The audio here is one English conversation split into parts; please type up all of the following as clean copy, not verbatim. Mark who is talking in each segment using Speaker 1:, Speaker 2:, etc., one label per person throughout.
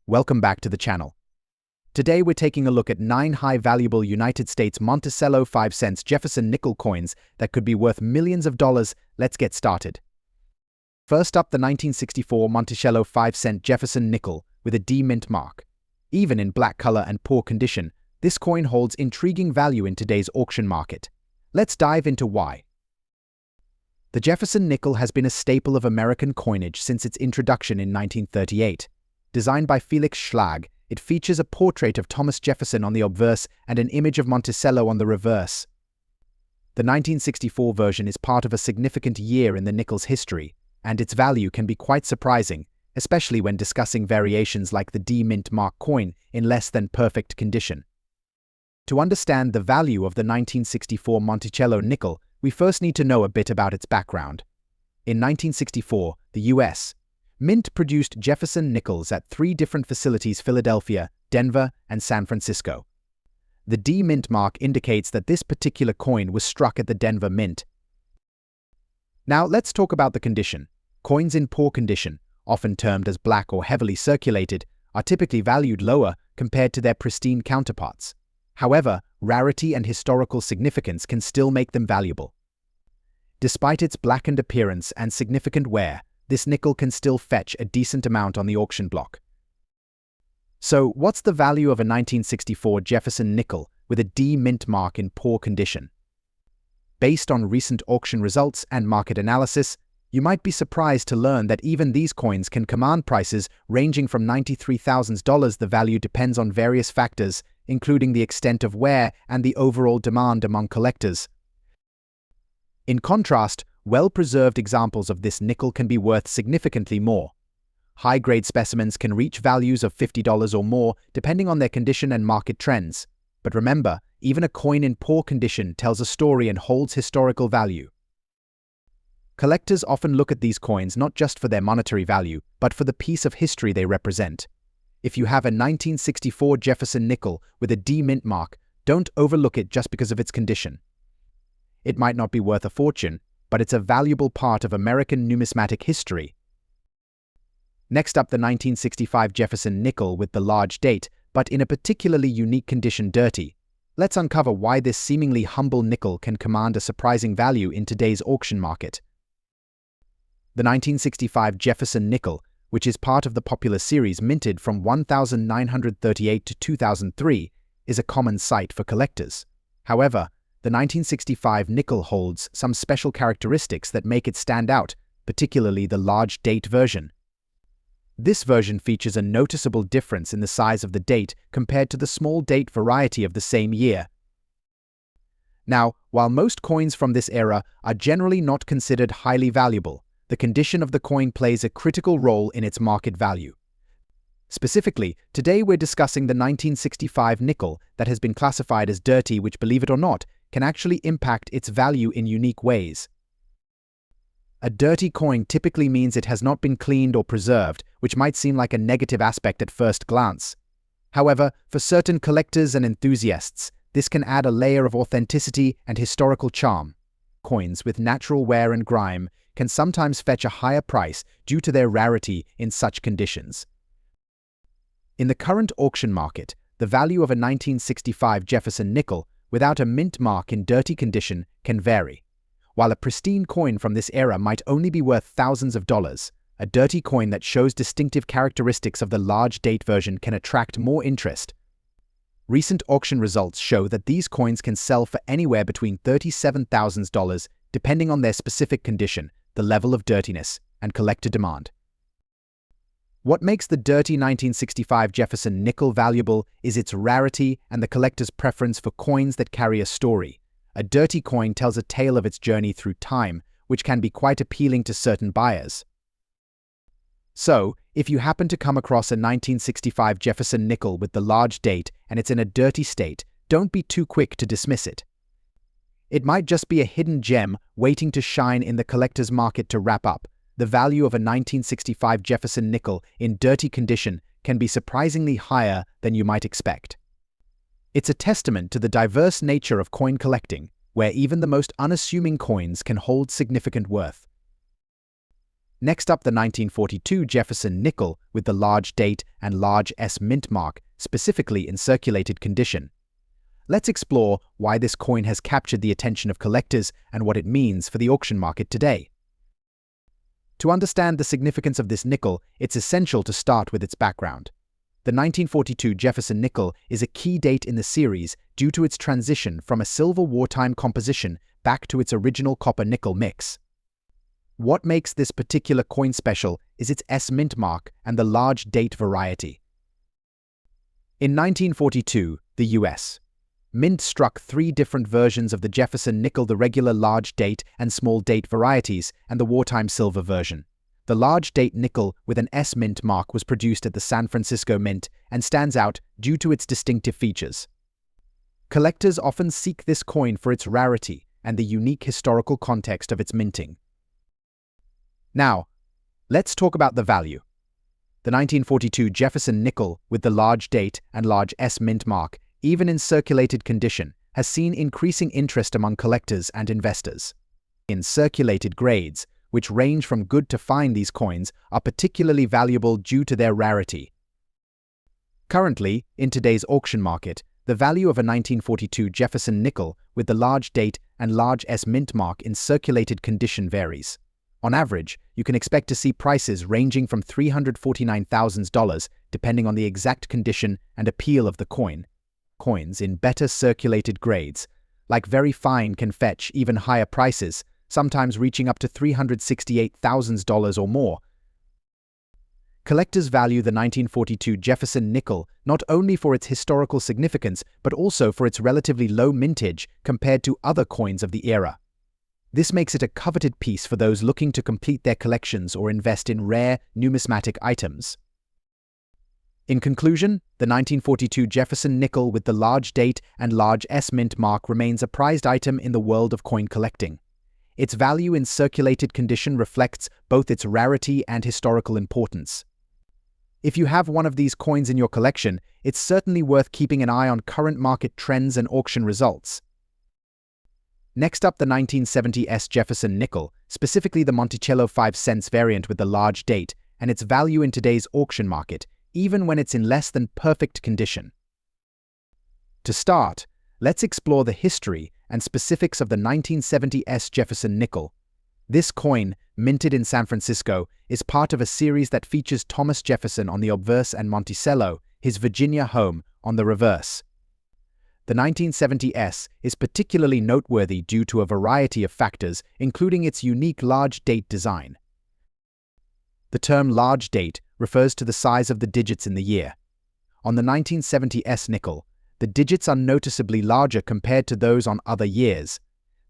Speaker 1: Welcome back to the channel. Today we're taking a look at 9 high-valuable United States Monticello 5-cent Jefferson nickel coins that could be worth millions of dollars. Let's get started. First up, the 1964 Monticello 5-cent Jefferson nickel with a D mint mark. Even in black color and poor condition, this coin holds intriguing value in today's auction market. Let's dive into why. The Jefferson nickel has been a staple of American coinage since its introduction in 1938. Designed by Felix Schlag, it features a portrait of Thomas Jefferson on the obverse and an image of Monticello on the reverse. The 1964 version is part of a significant year in the nickel's history, and its value can be quite surprising, especially when discussing variations like the D mint mark coin in less than perfect condition. To understand the value of the 1964 Monticello nickel, we first need to know a bit about its background. In 1964, the U.S. Mint produced Jefferson nickels at 3 different facilities: Philadelphia, Denver, and San Francisco. The D mint mark indicates that this particular coin was struck at the Denver Mint. Now let's talk about the condition. Coins in poor condition, often termed as black or heavily circulated, are typically valued lower compared to their pristine counterparts. However, rarity and historical significance can still make them valuable. Despite its blackened appearance and significant wear, this nickel can still fetch a decent amount on the auction block. So, what's the value of a 1964 Jefferson nickel with a D mint mark in poor condition? Based on recent auction results and market analysis, you might be surprised to learn that even these coins can command prices ranging from $93,000. The value depends on various factors, including the extent of wear and the overall demand among collectors. In contrast, well-preserved examples of this nickel can be worth significantly more. High-grade specimens can reach values of $50 or more, depending on their condition and market trends. But remember, even a coin in poor condition tells a story and holds historical value. Collectors often look at these coins not just for their monetary value, but for the piece of history they represent. If you have a 1964 Jefferson nickel with a D mint mark, don't overlook it just because of its condition. It might not be worth a fortune, but it's a valuable part of American numismatic history. Next up, the 1965 Jefferson nickel with the large date, but in a particularly unique condition, dirty. Let's uncover why this seemingly humble nickel can command a surprising value in today's auction market. The 1965 Jefferson nickel, which is part of the popular series minted from 1938 to 2003, is a common sight for collectors. However, the 1965 nickel holds some special characteristics that make it stand out, particularly the large date version. This version features a noticeable difference in the size of the date compared to the small date variety of the same year. Now, while most coins from this era are generally not considered highly valuable, the condition of the coin plays a critical role in its market value. Specifically, today we're discussing the 1965 nickel that has been classified as dirty, which, believe it or not, can actually impact its value in unique ways. A dirty coin typically means it has not been cleaned or preserved, which might seem like a negative aspect at first glance. However, for certain collectors and enthusiasts, this can add a layer of authenticity and historical charm. Coins with natural wear and grime can sometimes fetch a higher price due to their rarity in such conditions. In the current auction market, the value of a 1965 Jefferson nickel without a mint mark in dirty condition can vary. While a pristine coin from this era might only be worth thousands of dollars, a dirty coin that shows distinctive characteristics of the large date version can attract more interest. Recent auction results show that these coins can sell for anywhere between $37,000 depending on their specific condition, the level of dirtiness, and collector demand. What makes the dirty 1965 Jefferson nickel valuable is its rarity and the collector's preference for coins that carry a story. A dirty coin tells a tale of its journey through time, which can be quite appealing to certain buyers. So, if you happen to come across a 1965 Jefferson nickel with the large date and it's in a dirty state, don't be too quick to dismiss it. It might just be a hidden gem waiting to shine in the collector's market. To wrap up, the value of a 1965 Jefferson nickel in dirty condition can be surprisingly higher than you might expect. It's a testament to the diverse nature of coin collecting, where even the most unassuming coins can hold significant worth. Next up, the 1942 Jefferson nickel with the large date and large S mint mark, specifically in circulated condition. Let's explore why this coin has captured the attention of collectors and what it means for the auction market today. To understand the significance of this nickel, it's essential to start with its background. The 1942 Jefferson nickel is a key date in the series due to its transition from a silver wartime composition back to its original copper-nickel mix. What makes this particular coin special is its S mint mark and the large date variety. In 1942, the U.S. Mint struck 3 different versions of the Jefferson nickel: the regular large date and small date varieties, and the wartime silver version. The large date nickel with an S mint mark was produced at the San Francisco Mint and stands out due to its distinctive features. Collectors often seek this coin for its rarity and the unique historical context of its minting. Now, let's talk about the value. The 1942 Jefferson nickel with the large date and large S mint mark, even in circulated condition, has seen increasing interest among collectors and investors. In circulated grades, which range from good to fine, these coins are particularly valuable due to their rarity. Currently, in today's auction market, the value of a 1942 Jefferson nickel with the large date and large S mint mark in circulated condition varies. On average, you can expect to see prices ranging from $349,000 depending on the exact condition and appeal of the coin. Coins in better circulated grades, like very fine, can fetch even higher prices, sometimes reaching up to $368,000 or more. Collectors value the 1942 Jefferson nickel not only for its historical significance but also for its relatively low mintage compared to other coins of the era. This makes it a coveted piece for those looking to complete their collections or invest in rare, numismatic items. In conclusion, the 1942 Jefferson nickel with the large date and large S mint mark remains a prized item in the world of coin collecting. Its value in circulated condition reflects both its rarity and historical importance. If you have one of these coins in your collection, it's certainly worth keeping an eye on current market trends and auction results. Next up, the 1970 S Jefferson nickel, specifically the Monticello 5 cents variant with the large date, and its value in today's auction market, even when it's in less than perfect condition. To start, let's explore the history and specifics of the 1970 S Jefferson nickel. This coin, minted in San Francisco, is part of a series that features Thomas Jefferson on the obverse and Monticello, his Virginia home, on the reverse. The 1970 S is particularly noteworthy due to a variety of factors, including its unique large date design. The term large date refers to the size of the digits in the year. On the 1970 S nickel, the digits are noticeably larger compared to those on other years.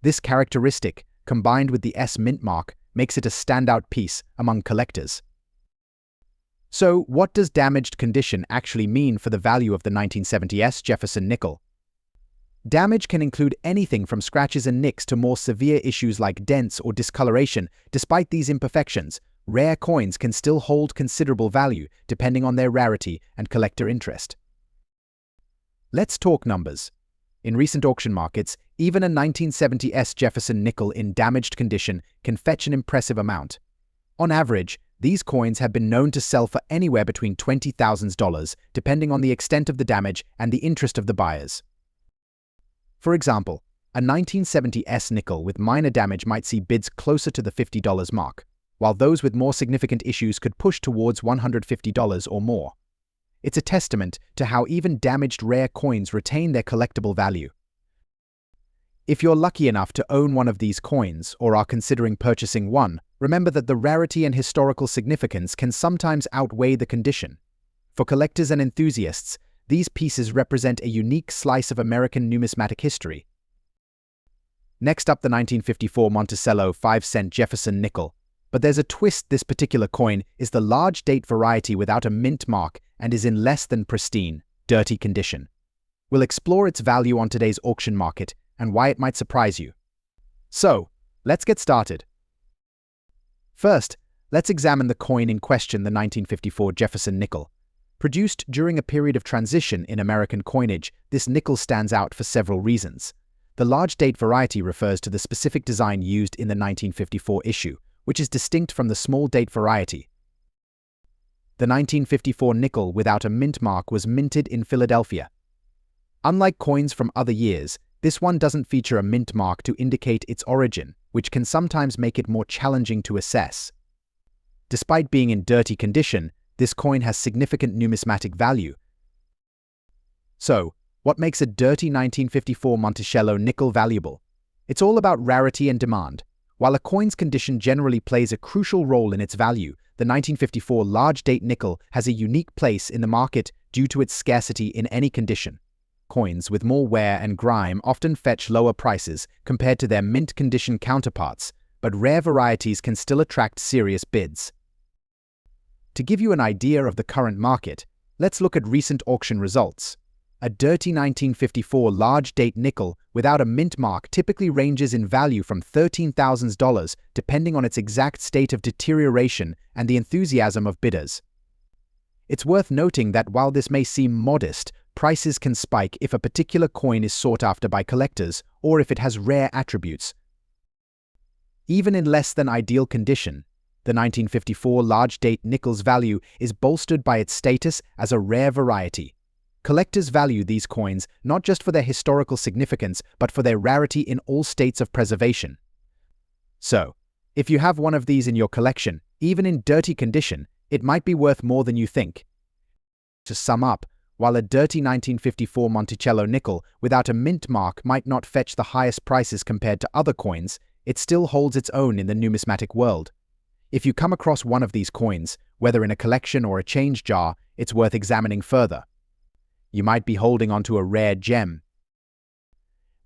Speaker 1: This characteristic, combined with the S mint mark, makes it a standout piece among collectors. So, what does damaged condition actually mean for the value of the 1970 S Jefferson nickel? Damage can include anything from scratches and nicks to more severe issues like dents or discoloration. Despite these imperfections, rare coins can still hold considerable value depending on their rarity and collector interest. Let's talk numbers. In recent auction markets, even a 1970 S Jefferson nickel in damaged condition can fetch an impressive amount. On average, these coins have been known to sell for anywhere between $20,000, depending on the extent of the damage and the interest of the buyers. For example, a 1970 S nickel with minor damage might see bids closer to the $50 mark, while those with more significant issues could push towards $150 or more. It's a testament to how even damaged rare coins retain their collectible value. If you're lucky enough to own one of these coins or are considering purchasing one, remember that the rarity and historical significance can sometimes outweigh the condition. For collectors and enthusiasts, these pieces represent a unique slice of American numismatic history. Next up, the 1954 Monticello 5 cent Jefferson nickel. But there's a twist. This particular coin is the large date variety without a mint mark and is in less than pristine, dirty condition. We'll explore its value on today's auction market and why it might surprise you. So, let's get started. First, let's examine the coin in question, the 1954 Jefferson nickel. Produced during a period of transition in American coinage, this nickel stands out for several reasons. The large date variety refers to the specific design used in the 1954 issue, which is distinct from the small date variety. The 1954 nickel without a mint mark was minted in Philadelphia. Unlike coins from other years, this one doesn't feature a mint mark to indicate its origin, which can sometimes make it more challenging to assess. Despite being in dirty condition, this coin has significant numismatic value. So, what makes a dirty 1954 Monticello nickel valuable? It's all about rarity and demand. While a coin's condition generally plays a crucial role in its value, the 1954 large-date nickel has a unique place in the market due to its scarcity in any condition. Coins with more wear and grime often fetch lower prices compared to their mint-condition counterparts, but rare varieties can still attract serious bids. To give you an idea of the current market, let's look at recent auction results. A dirty 1954 large-date nickel without a mint mark typically ranges in value from $13,000 depending on its exact state of deterioration and the enthusiasm of bidders. It's worth noting that while this may seem modest, prices can spike if a particular coin is sought after by collectors or if it has rare attributes. Even in less than ideal condition, the 1954 large-date nickel's value is bolstered by its status as a rare variety. Collectors value these coins not just for their historical significance, but for their rarity in all states of preservation. So, if you have one of these in your collection, even in dirty condition, it might be worth more than you think. To sum up, while a dirty 1954 Monticello nickel without a mint mark might not fetch the highest prices compared to other coins, it still holds its own in the numismatic world. If you come across one of these coins, whether in a collection or a change jar, it's worth examining further. You might be holding onto a rare gem.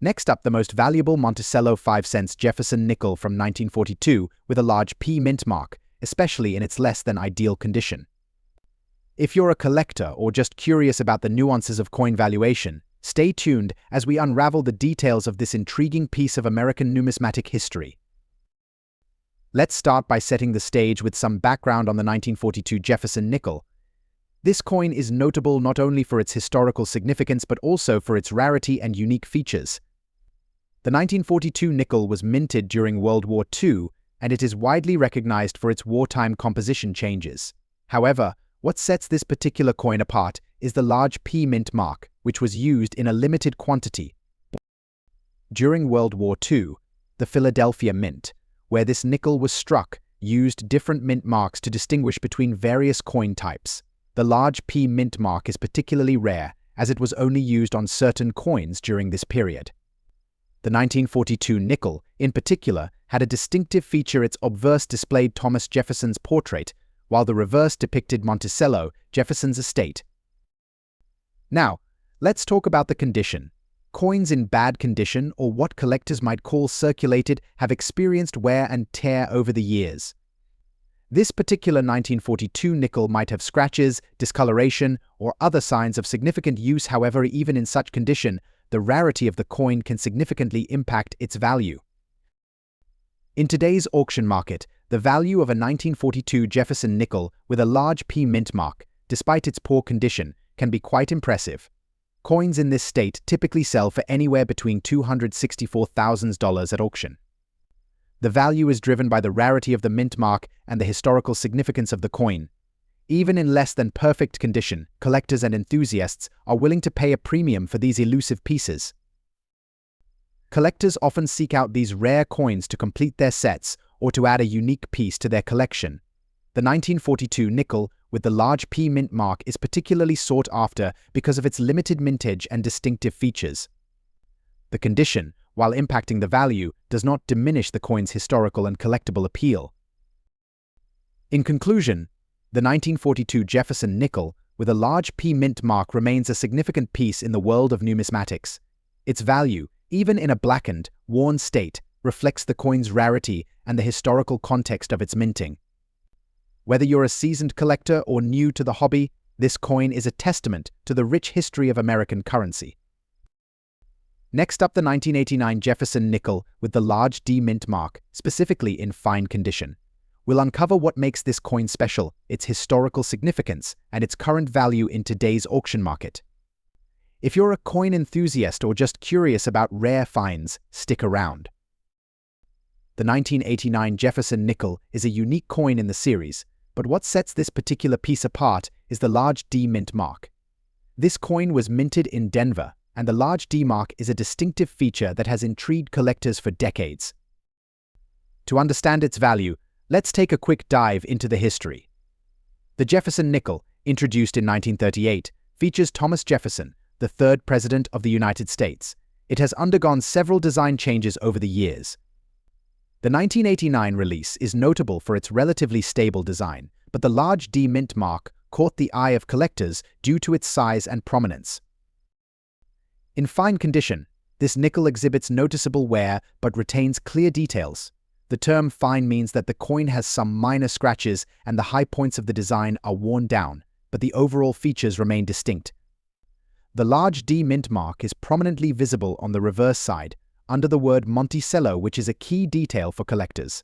Speaker 1: Next up, the most valuable Monticello 5 cents Jefferson nickel from 1942 with a large P mint mark, especially in its less than ideal condition. If you're a collector or just curious about the nuances of coin valuation, stay tuned as we unravel the details of this intriguing piece of American numismatic history. Let's start by setting the stage with some background on the 1942 Jefferson nickel. This coin is notable not only for its historical significance but also for its rarity and unique features. The 1942 nickel was minted during World War II, and it is widely recognized for its wartime composition changes. However, what sets this particular coin apart is the large P mint mark, which was used in a limited quantity. During World War II, the Philadelphia Mint, where this nickel was struck, used different mint marks to distinguish between various coin types. The large P mint mark is particularly rare, as it was only used on certain coins during this period. The 1942 nickel, in particular, had a distinctive feature: its obverse displayed Thomas Jefferson's portrait, while the reverse depicted Monticello Jefferson's estate. Now, let's talk about the condition. Coins in bad condition, or what collectors might call circulated, have experienced wear and tear over the years. This particular 1942 nickel might have scratches, discoloration, or other signs of significant use. However, even in such condition, the rarity of the coin can significantly impact its value. In today's auction market, the value of a 1942 Jefferson nickel with a large P mint mark, despite its poor condition, can be quite impressive. Coins in this state typically sell for anywhere between $264,000 at auction. The value is driven by the rarity of the mint mark and the historical significance of the coin. Even in less than perfect condition, collectors and enthusiasts are willing to pay a premium for these elusive pieces. Collectors often seek out these rare coins to complete their sets or to add a unique piece to their collection. The 1942 nickel with the large P mint mark is particularly sought after because of its limited mintage and distinctive features. The condition, while impacting the value, does not diminish the coin's historical and collectible appeal. In conclusion, the 1942 Jefferson nickel with a large P mint mark remains a significant piece in the world of numismatics. Its value, even in a blackened, worn state, reflects the coin's rarity and the historical context of its minting. Whether you're a seasoned collector or new to the hobby, this coin is a testament to the rich history of American currency. Next up, the 1989 Jefferson nickel with the large D mint mark, specifically in fine condition. We'll uncover what makes this coin special, its historical significance, and its current value in today's auction market. If you're a coin enthusiast or just curious about rare finds, stick around. The 1989 Jefferson nickel is a unique coin in the series, but what sets this particular piece apart is the large D mint mark. This coin was minted in Denver, and the large D mark is a distinctive feature that has intrigued collectors for decades. To understand its value, let's take a quick dive into the history. The Jefferson nickel, introduced in 1938, features Thomas Jefferson, the third President of the United States. It has undergone several design changes over the years. The 1989 release is notable for its relatively stable design, but the large D mint mark caught the eye of collectors due to its size and prominence. In fine condition, this nickel exhibits noticeable wear but retains clear details. The term fine means that the coin has some minor scratches and the high points of the design are worn down, but the overall features remain distinct. The large D mint mark is prominently visible on the reverse side, under the word Monticello, which is a key detail for collectors.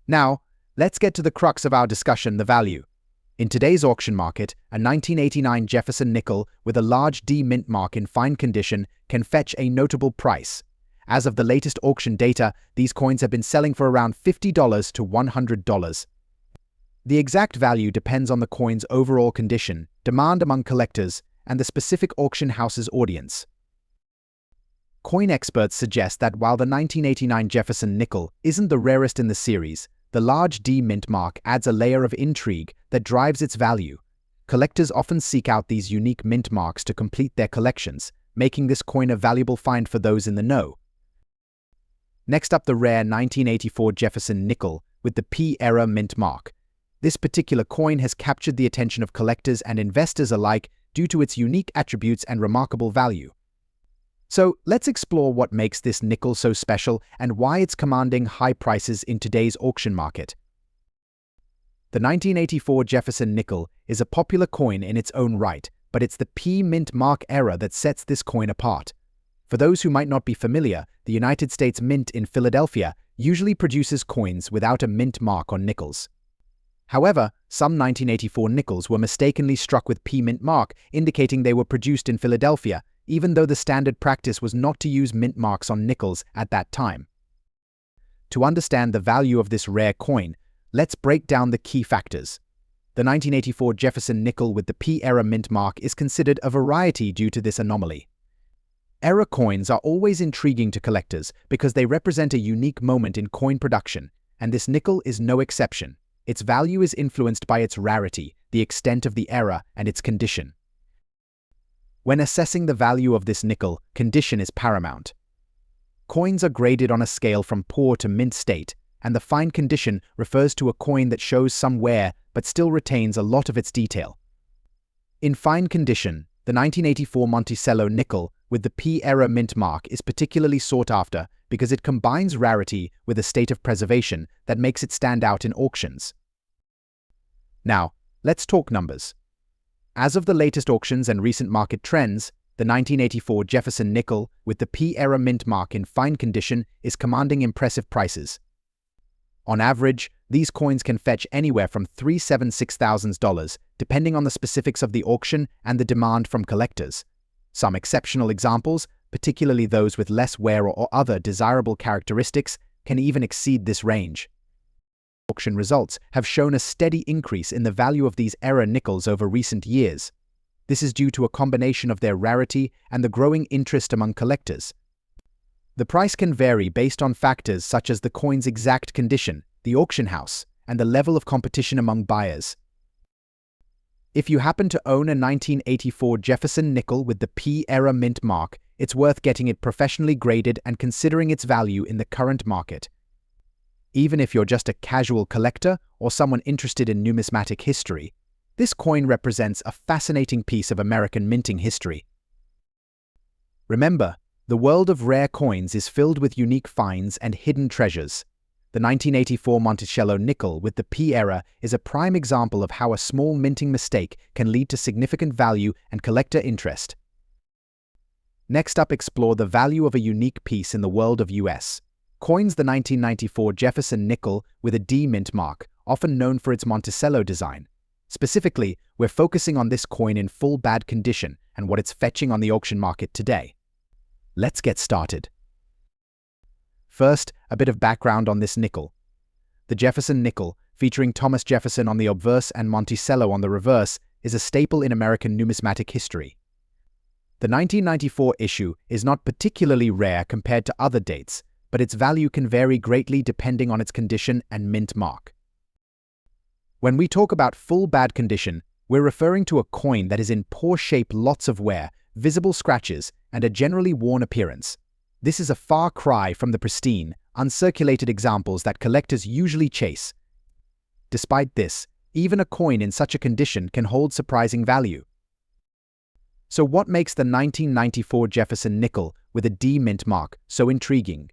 Speaker 1: Now, let's get to the crux of our discussion, the value. In today's auction market, a 1989 Jefferson nickel with a large D mint mark in fine condition can fetch a notable price. As of the latest auction data, these coins have been selling for around $50 to $100. The exact value depends on the coin's overall condition, demand among collectors, and the specific auction house's audience. Coin experts suggest that while the 1989 Jefferson nickel isn't the rarest in the series, the large D mint mark adds a layer of intrigue that drives its value. Collectors often seek out these unique mint marks to complete their collections, making this coin a valuable find for those in the know. Next up, the rare 1984 Jefferson nickel with the P-era mint mark. This particular coin has captured the attention of collectors and investors alike due to its unique attributes and remarkable value. So, let's explore what makes this nickel so special and why it's commanding high prices in today's auction market. The 1984 Jefferson nickel is a popular coin in its own right, but it's the P-mint mark era that sets this coin apart. For those who might not be familiar, the United States Mint in Philadelphia usually produces coins without a mint mark on nickels. However, some 1984 nickels were mistakenly struck with P-mint mark, indicating they were produced in Philadelphia, even though the standard practice was not to use mint marks on nickels at that time. To understand the value of this rare coin, let's break down the key factors. The 1984 Jefferson nickel with the P-era mint mark is considered a rarity due to this anomaly. Era coins are always intriguing to collectors because they represent a unique moment in coin production, and this nickel is no exception. Its value is influenced by its rarity, the extent of the era, and its condition. When assessing the value of this nickel, condition is paramount. Coins are graded on a scale from poor to mint state, and the fine condition refers to a coin that shows some wear but still retains a lot of its detail. In fine condition, the 1984 Monticello nickel with the P-era mint mark is particularly sought after because it combines rarity with a state of preservation that makes it stand out in auctions. Now, let's talk numbers. As of the latest auctions and recent market trends, the 1984 Jefferson nickel with the P-era mint mark in fine condition is commanding impressive prices. On average, these coins can fetch anywhere from $376,000, depending on the specifics of the auction and the demand from collectors. Some exceptional examples, particularly those with less wear or other desirable characteristics, can even exceed this range. Auction results have shown a steady increase in the value of these era nickels over recent years. This is due to a combination of their rarity and the growing interest among collectors. The price can vary based on factors such as the coin's exact condition, the auction house, and the level of competition among buyers. If you happen to own a 1984 Jefferson nickel with the P-era mint mark, it's worth getting it professionally graded and considering its value in the current market. Even if you're just a casual collector or someone interested in numismatic history, this coin represents a fascinating piece of American minting history. Remember, the world of rare coins is filled with unique finds and hidden treasures. The 1984 Monticello nickel with the P-era is a prime example of how a small minting mistake can lead to significant value and collector interest. Next up, explore the value of a unique piece in the world of US coins. The 1994 Jefferson nickel with a D mint mark, often known for its Monticello design. Specifically, we're focusing on this coin in full bad condition and what it's fetching on the auction market today. Let's get started. First, a bit of background on this nickel. The Jefferson nickel, featuring Thomas Jefferson on the obverse and Monticello on the reverse, is a staple in American numismatic history. The 1994 issue is not particularly rare compared to other dates, but its value can vary greatly depending on its condition and mint mark. When we talk about full bad condition, we're referring to a coin that is in poor shape, lots of wear, visible scratches, and a generally worn appearance. This is a far cry from the pristine, uncirculated examples that collectors usually chase. Despite this, even a coin in such a condition can hold surprising value. So what makes the 1994 Jefferson nickel with a D mint mark so intriguing?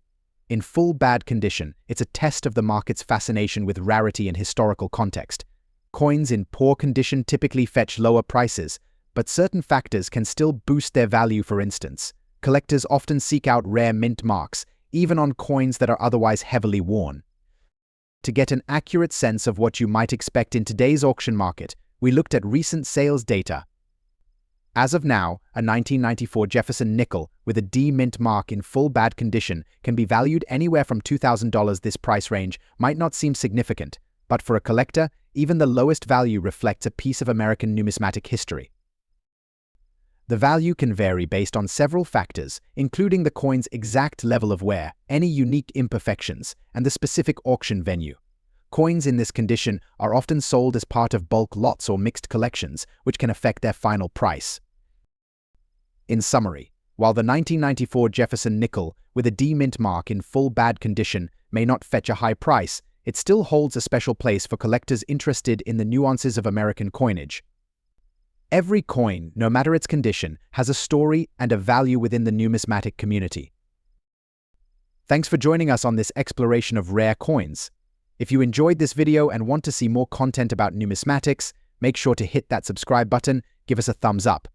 Speaker 1: In full bad condition, it's a test of the market's fascination with rarity and historical context. Coins in poor condition typically fetch lower prices, but certain factors can still boost their value. For instance, collectors often seek out rare mint marks, even on coins that are otherwise heavily worn. To get an accurate sense of what you might expect in today's auction market, we looked at recent sales data. As of now, a 1994 Jefferson nickel with a D mint mark in full bad condition can be valued anywhere from $2,000. This price range might not seem significant, but for a collector, even the lowest value reflects a piece of American numismatic history. The value can vary based on several factors, including the coin's exact level of wear, any unique imperfections, and the specific auction venue. Coins in this condition are often sold as part of bulk lots or mixed collections, which can affect their final price. In summary, while the 1994 Jefferson nickel with a D mint mark in full bad condition may not fetch a high price, it still holds a special place for collectors interested in the nuances of American coinage. Every coin, no matter its condition, has a story and a value within the numismatic community. Thanks for joining us on this exploration of rare coins. If you enjoyed this video and want to see more content about numismatics, make sure to hit that subscribe button, give us a thumbs up,